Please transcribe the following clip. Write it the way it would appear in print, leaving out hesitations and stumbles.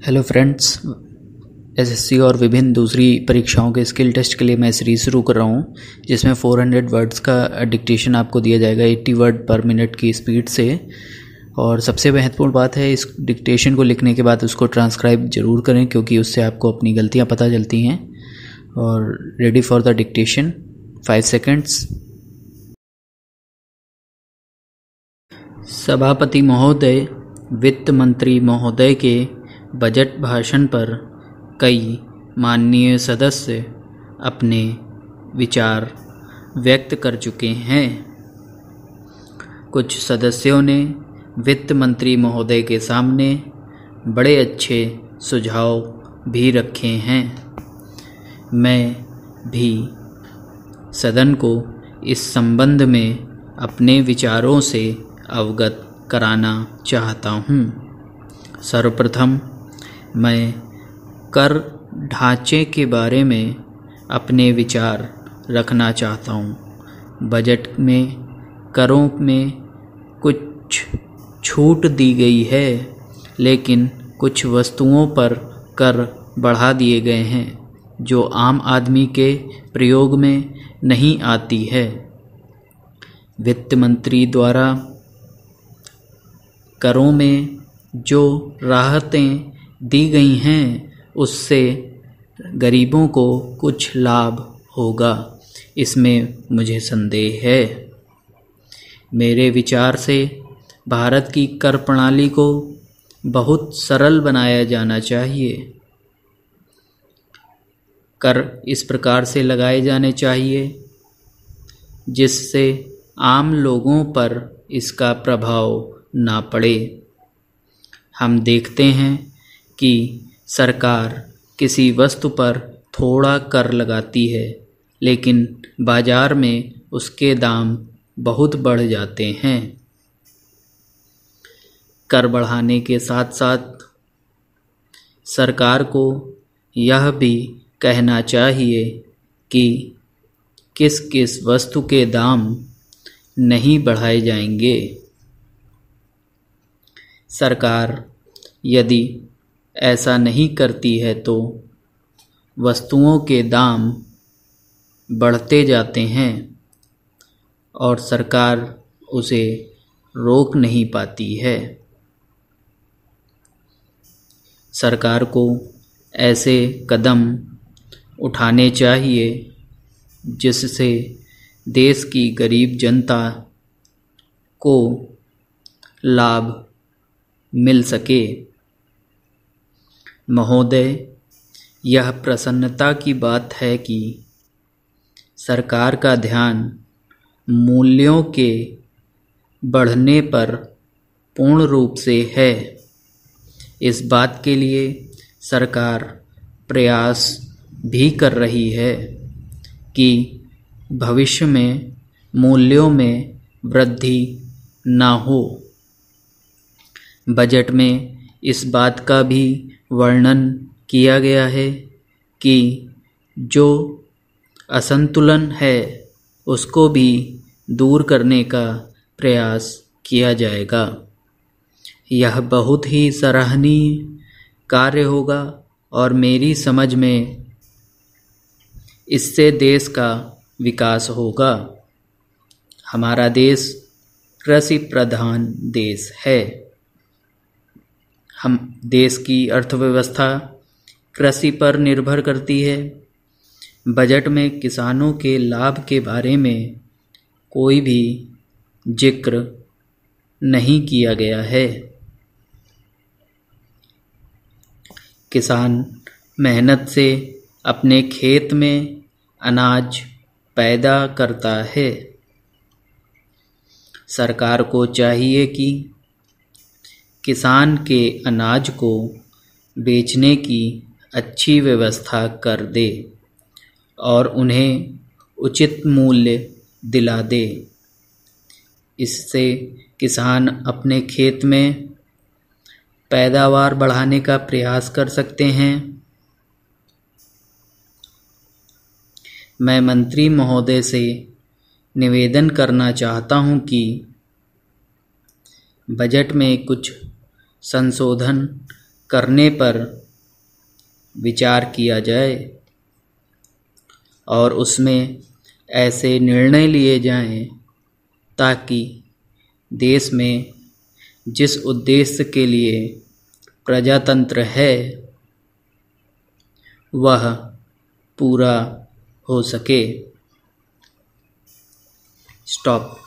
Hello friends, SSC और विभिन्न दूसरी परीक्षाओं के स्किल टेस्ट के लिए मैं सीरीज शुरू कर रहा हूँ, जिसमें 400 वर्ड्स का डिक्टेशन आपको दिया जाएगा 80 वर्ड पर मिनट की स्पीड से। और सबसे महत्वपूर्ण बात है, इस डिक्टेशन को लिखने के बाद उसको ट्रांसक्राइब ज़रूर करें, क्योंकि उससे आपको अपनी गलतियाँ पता चलती हैं। और ready for the dictation, 5 seconds. सभापति महोदय, वित्त मंत्री महोदय के बजट भाषण पर कई माननीय सदस्य अपने विचार व्यक्त कर चुके हैं। कुछ सदस्यों ने वित्त मंत्री महोदय के सामने बड़े अच्छे सुझाव भी रखे हैं। मैं भी सदन को इस संबंध में अपने विचारों से अवगत कराना चाहता हूँ। सर्वप्रथम मैं कर ढांचे के बारे में अपने विचार रखना चाहता हूँ। बजट में करों में कुछ छूट दी गई है, लेकिन कुछ वस्तुओं पर कर बढ़ा दिए गए हैं जो आम आदमी के प्रयोग में नहीं आती है। वित्त मंत्री द्वारा करों में जो राहतें दी गई हैं, उससे गरीबों को कुछ लाभ होगा, इसमें मुझे संदेह है। मेरे विचार से भारत की कर प्रणाली को बहुत सरल बनाया जाना चाहिए। कर इस प्रकार से लगाए जाने चाहिए जिससे आम लोगों पर इसका प्रभाव ना पड़े। हम देखते हैं कि सरकार किसी वस्तु पर थोड़ा कर लगाती है, लेकिन बाजार में उसके दाम बहुत बढ़ जाते हैं। कर बढ़ाने के साथ साथ सरकार को यह भी कहना चाहिए कि किस किस वस्तु के दाम नहीं बढ़ाए जाएंगे। सरकार यदि ऐसा नहीं करती है तो वस्तुओं के दाम बढ़ते जाते हैं और सरकार उसे रोक नहीं पाती है। सरकार को ऐसे कदम उठाने चाहिए जिससे देश की गरीब जनता को लाभ मिल सके। महोदय, यह प्रसन्नता की बात है कि सरकार का ध्यान मूल्यों के बढ़ने पर पूर्ण रूप से है। इस बात के लिए सरकार प्रयास भी कर रही है कि भविष्य में मूल्यों में वृद्धि ना हो। बजट में इस बात का भी वर्णन किया गया है कि जो असंतुलन है उसको भी दूर करने का प्रयास किया जाएगा। यह बहुत ही सराहनीय कार्य होगा और मेरी समझ में इससे देश का विकास होगा। हमारा देश कृषि प्रधान देश है। हम देश की अर्थव्यवस्था कृषि पर निर्भर करती है। बजट में किसानों के लाभ के बारे में कोई भी जिक्र नहीं किया गया है। किसान मेहनत से अपने खेत में अनाज पैदा करता है। सरकार को चाहिए कि किसान के अनाज को बेचने की अच्छी व्यवस्था कर दे और उन्हें उचित मूल्य दिला दे। इससे किसान अपने खेत में पैदावार बढ़ाने का प्रयास कर सकते हैं। मैं मंत्री महोदय से निवेदन करना चाहता हूं कि बजट में कुछ संशोधन करने पर विचार किया जाए और उसमें ऐसे निर्णय लिए जाएं ताकि देश में जिस उद्देश्य के लिए प्रजातंत्र है वह पूरा हो सके। स्टॉप।